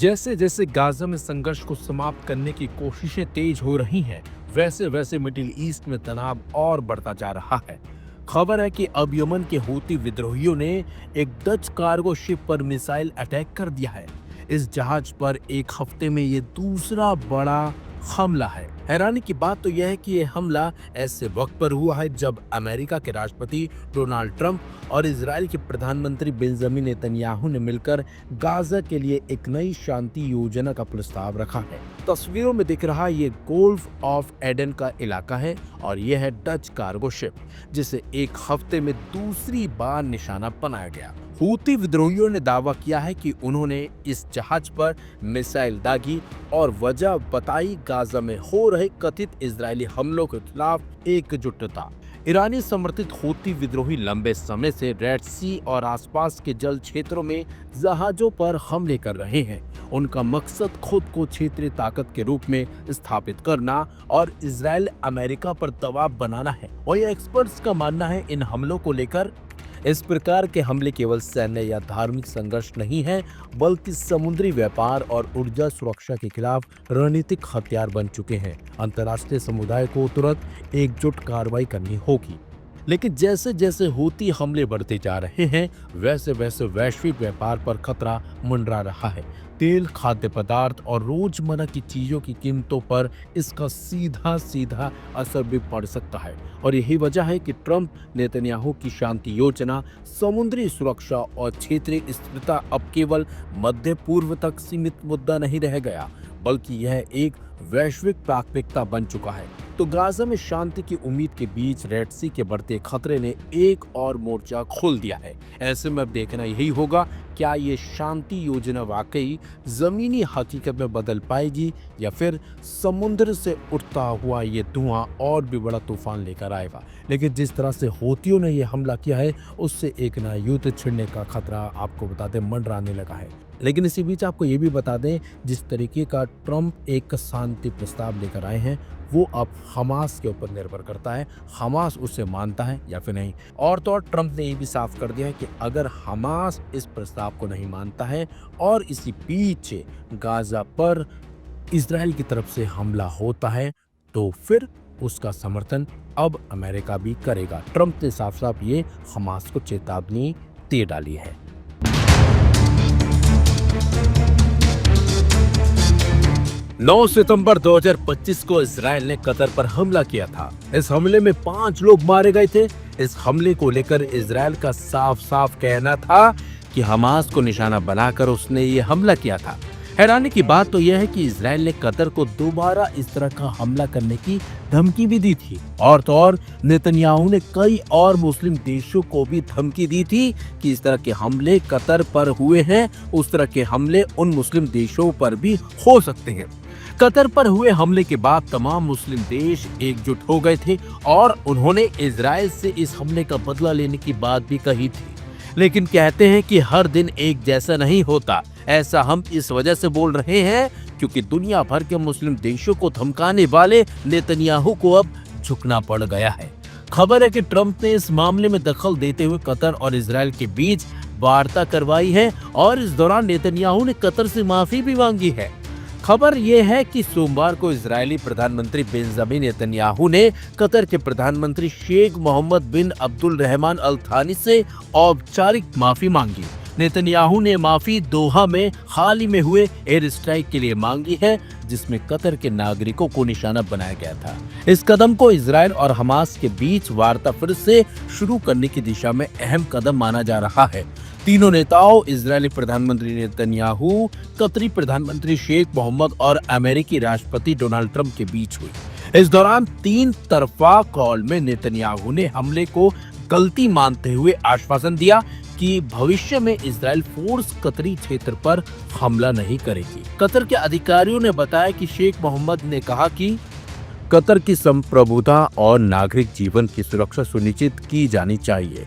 जैसे जैसे गाजा में संघर्ष को समाप्त करने की कोशिशें तेज हो रही हैं, वैसे वैसे मिडिल ईस्ट में तनाव और बढ़ता जा रहा है। खबर है कि अब यमन के हूती विद्रोहियों ने एक डच कार्गो शिप पर मिसाइल अटैक कर दिया है। इस जहाज पर एक हफ्ते में ये दूसरा बड़ा हमला है। हैरानी की बात तो यह है कि यह हमला ऐसे वक्त पर हुआ है जब अमेरिका के राष्ट्रपति डोनाल्ड ट्रंप और इजराइल के प्रधानमंत्री बेंजामिन नेतन्याहू ने मिलकर गाजा के लिए एक नई शांति योजना का प्रस्ताव रखा है। तस्वीरों में दिख रहा ये गोल्फ ऑफ एडन का इलाका है और यह है डच कार्गो शिप, जिसे एक हफ्ते में दूसरी बार निशाना बनाया गया। हूती विद्रोहियों ने दावा किया है कि उन्होंने इस जहाज पर मिसाइल दागी और वजह बताई गाजा में हो रहे कथित इजरायली हमलों के खिलाफ एकजुटता। ईरानी समर्थित हूती विद्रोही लंबे समय से रेड सी और आसपास के जल क्षेत्रों में जहाजों पर हमले कर रहे हैं। उनका मकसद खुद को क्षेत्रीय ताकत के रूप में स्थापित करना और इजराइल अमेरिका पर दबाव बनाना है। और ये एक्सपर्ट्स का मानना है इन हमलों को लेकर इस प्रकार के हमले केवल सैन्य या धार्मिक संघर्ष नहीं है, बल्कि समुद्री व्यापार और ऊर्जा सुरक्षा के खिलाफ रणनीतिक हथियार बन चुके हैं। अंतर्राष्ट्रीय समुदाय को तुरंत एकजुट कार्रवाई करनी होगी। लेकिन जैसे जैसे हूती हमले बढ़ते जा रहे हैं, वैसे वैसे वैश्विक व्यापार पर खतरा मंडरा रहा है। तेल, खाद्य पदार्थ और रोजमर्रा की चीजों की कीमतों पर इसका सीधा सीधा असर भी पड़ सकता है। और यही वजह है कि ट्रंप नेतन्याहू की शांति योजना, समुद्री सुरक्षा और क्षेत्रीय स्थिरता अब केवल मध्य पूर्व तक सीमित मुद्दा नहीं रह गया, बल्कि यह एक वैश्विक प्राथमिकता बन चुका है। तो गाजा में शांति की उम्मीद के बीच रेड सी के बढ़ते खतरे ने एक और मोर्चा खोल दिया है। ऐसे में अब देखना यही होगा, क्या ये शांति योजना वाकई जमीनी हकीकत में बदल पाएगी या फिर समुद्र से उठता हुआ ये धुआं और भी बड़ा तूफान लेकर आएगा। लेकिन जिस तरह से हूतियों ने ये हमला किया है, उससे एक नया युद्ध छिड़ने का खतरा आपको बता दें मंडराने लगा है। लेकिन इसी बीच आपको ये भी बता दें, जिस तरीके का ट्रंप एक शांति प्रस्ताव लेकर आए हैं, वो अब हमास के ऊपर निर्भर करता है, हमास उसे मानता है या फिर नहीं। और तो और ट्रंप ने ये भी साफ कर दिया है कि अगर हमास इस प्रस्ताव को नहीं मानता है और इसी पीछे गाजा पर इजराइल की तरफ से हमला होता है, तो फिर उसका समर्थन अब अमेरिका भी करेगा। ट्रंप ने साफ साफ ये हमास को चेतावनी दे डाली है। 9 सितंबर 2025 को इजराइल ने कतर पर हमला किया था। इस हमले में 5 लोग मारे गए थे। इस हमले को लेकर इजराइल का साफ साफ कहना था कि हमास को निशाना बनाकर उसने ये हमला किया था। हैरानी की बात तो यह है कि इजराइल ने कतर को दोबारा इस तरह का हमला करने की धमकी भी दी थी। और तो और नेतन्याहू ने कई और मुस्लिम देशों को भी धमकी दी थी कि इस तरह के हमले कतर पर हुए हैं, उस तरह के हमले उन मुस्लिम देशों पर भी हो सकते हैं। कतर पर हुए हमले के बाद तमाम मुस्लिम देश एकजुट हो गए थे और उन्होंने इजराइल से इस हमले का बदला लेने की बात भी कही थी। लेकिन कहते हैं कि हर दिन एक जैसा नहीं होता। ऐसा हम इस वजह से बोल रहे हैं क्योंकि दुनिया भर के मुस्लिम देशों को धमकाने वाले नेतन्याहू को अब झुकना पड़ गया है। खबर है कि ट्रंप ने इस मामले में दखल देते हुए कतर और इजराइल के बीच वार्ता करवाई है और इस दौरान नेतन्याहू ने कतर से माफी भी मांगी है। खबर यह है कि सोमवार को इजरायली प्रधानमंत्री बेंजामिन नेतन्याहू ने कतर के प्रधानमंत्री शेख मोहम्मद बिन अब्दुल रहमान अल थानी से औपचारिक माफी मांगी। नेतन्याहू ने माफी दोहा में हाल ही में हुए एयर स्ट्राइक के लिए मांगी है, जिसमें कतर के नागरिकों को निशाना बनाया गया था। इस कदम को इजराइल और हमास के बीच वार्ता फिर से शुरू करने की दिशा में अहम कदम माना जा रहा है। तीनों नेताओं, इजरायली प्रधानमंत्री नेतन्याहू, कतरी प्रधानमंत्री शेख मोहम्मद और अमेरिकी राष्ट्रपति डोनाल्ड ट्रंप के बीच हुई। इस दौरान 3 तरफा कॉल में नेतन्याहू ने हमले को गलती मानते हुए आश्वासन दिया कि भविष्य में इजराइल फोर्स कतरी क्षेत्र पर हमला नहीं करेगी। कतर के अधिकारियों ने बताया कि शेख मोहम्मद ने कहा कि कतर की संप्रभुता और नागरिक जीवन की सुरक्षा सुनिश्चित की जानी चाहिए।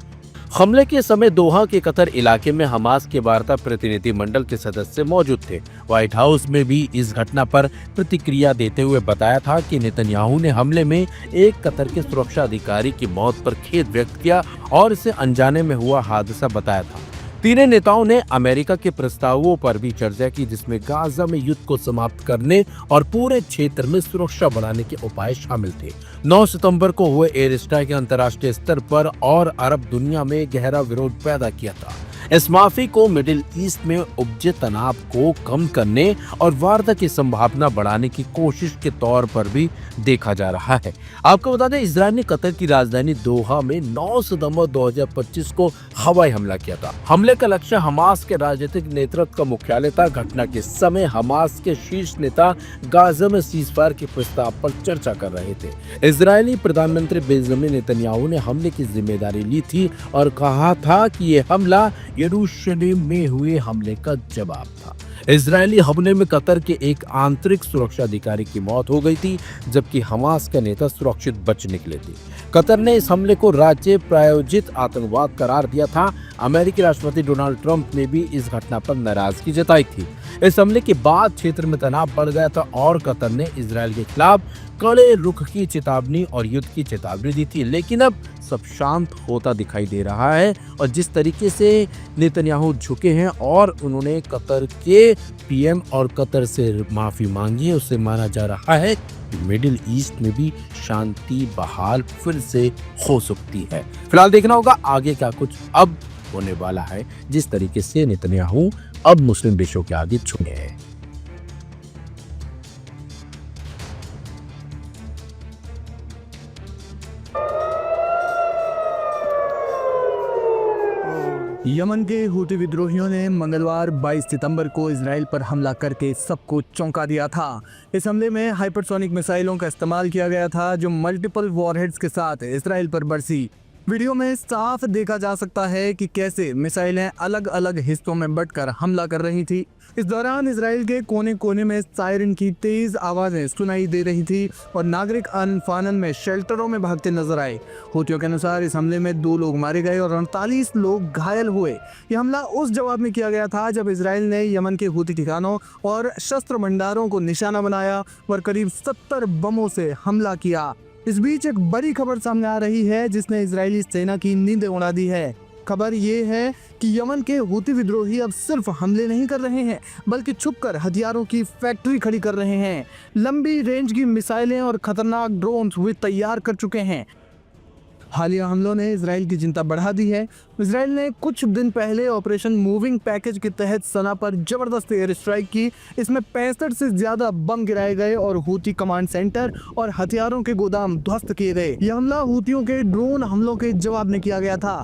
हमले के समय दोहा के कतर इलाके में हमास के वार्ता प्रतिनिधि मंडल के सदस्य मौजूद थे। व्हाइट हाउस में भी इस घटना पर प्रतिक्रिया देते हुए बताया था कि नेतन्याहू ने हमले में एक कतर के सुरक्षा अधिकारी की मौत पर खेद व्यक्त किया और इसे अनजाने में हुआ हादसा बताया था। तीनों नेताओं ने अमेरिका के प्रस्तावों पर भी चर्चा की, जिसमें गाजा में युद्ध को समाप्त करने और पूरे क्षेत्र में सुरक्षा बढ़ाने के उपाय शामिल थे। 9 सितंबर को हुए एयर स्ट्राइक ने अंतर्राष्ट्रीय स्तर पर और अरब दुनिया में गहरा विरोध पैदा किया था। इस माफी को मिडिल ईस्ट में उपजे तनाव को कम करने और वार्ता की संभावना बढ़ाने की कोशिश के तौर पर भी देखा जा रहा है। आपको बता दें, इजरायल ने कतर की राजधानी दोहा में 9 सितंबर 2025 को हवाई हमला किया था। हमले का लक्ष्य हमास के राजनीतिक नेतृत्व का मुख्यालय था। घटना के समय हमास के शीर्ष नेता गाजा में सीजफायर के प्रस्ताव पर चर्चा कर रहे थे। इजरायली प्रधानमंत्री बेंजामिन नेतन्याहू ने हमले की जिम्मेदारी ली थी और कहा था कि यह हमला यरूशलेम में हुए हमले का जवाब था। इजरायली हमले में कतर के एक आंतरिक सुरक्षा अधिकारी की मौत हो गई थी, जबकि हमास का नेता सुरक्षित बच निकले थे। कतर ने इस हमले को राज्य प्रायोजित आतंकवाद करार दिया था। अमेरिकी राष्ट्रपति डोनाल्ड ट्रंप ने भी इस घटना पर नाराजगी जताई थी। इस हमले के बाद क्षेत्र में तनाव बढ़ गया था और कतर ने इजरायल के खिलाफ कड़े रुख की चेतावनी और युद्ध की चेतावनी दी थी। लेकिन अब सब शांत होता दिखाई दे रहा है और जिस तरीके से नेतन्याहू झुके हैं और उन्होंने कतर के पीएम और कतर से माफी मांगी है, उससे माना जा रहा है कि मिडिल ईस्ट में भी शांति बहाल फिर से हो सकती है। फिलहाल देखना होगा आगे क्या कुछ अब होने वाला है, जिस तरीके से नेतन्याहू अब मुस्लिम देशों के आगे झुके हैं। यमन के हूती विद्रोहियों ने मंगलवार 22 सितंबर को इजराइल पर हमला करके सबको चौंका दिया था। इस हमले में हाइपरसोनिक मिसाइलों का इस्तेमाल किया गया था, जो मल्टीपल वॉरहेड्स के साथ इजराइल पर बरसी। वीडियो में साफ देखा जा सकता है कि कैसे मिसाइलें अलग अलग हिस्सों में बंटकर हमला कर रही थी। इस दौरान इजराइल के कोने कोने में सायरन की तेज आवाजें सुनाई दे रही थी और नागरिक अनफानन में शेल्टरों में भागते नजर आए। हूतियों के अनुसार इस हमले में 2 लोग मारे गए और 48 लोग घायल हुए। यह हमला उस जवाब में किया गया था जब इजराइल ने यमन के हूती ठिकानों और शस्त्र भंडारों को निशाना बनाया और करीब 70 बमों से हमला किया। इस बीच एक बड़ी खबर सामने आ रही है जिसने इजरायली सेना की नींद उड़ा दी है। खबर ये है कि यमन के हूती विद्रोही अब सिर्फ हमले नहीं कर रहे हैं, बल्कि छुपकर हथियारों की फैक्ट्री खड़ी कर रहे हैं। लंबी रेंज की मिसाइलें और खतरनाक ड्रोन्स वे तैयार कर चुके हैं। हालिया हमलों ने इजराइल की चिंता बढ़ा दी है। इजराइल ने कुछ दिन पहले ऑपरेशन मूविंग पैकेज के तहत सना पर जबरदस्त एयर स्ट्राइक की। इसमें 65 से ज्यादा बम गिराए गए और हूती कमांड सेंटर और हथियारों के गोदाम ध्वस्त किए गए। यह हमला हूतियों के ड्रोन हमलों के जवाब में किया गया था।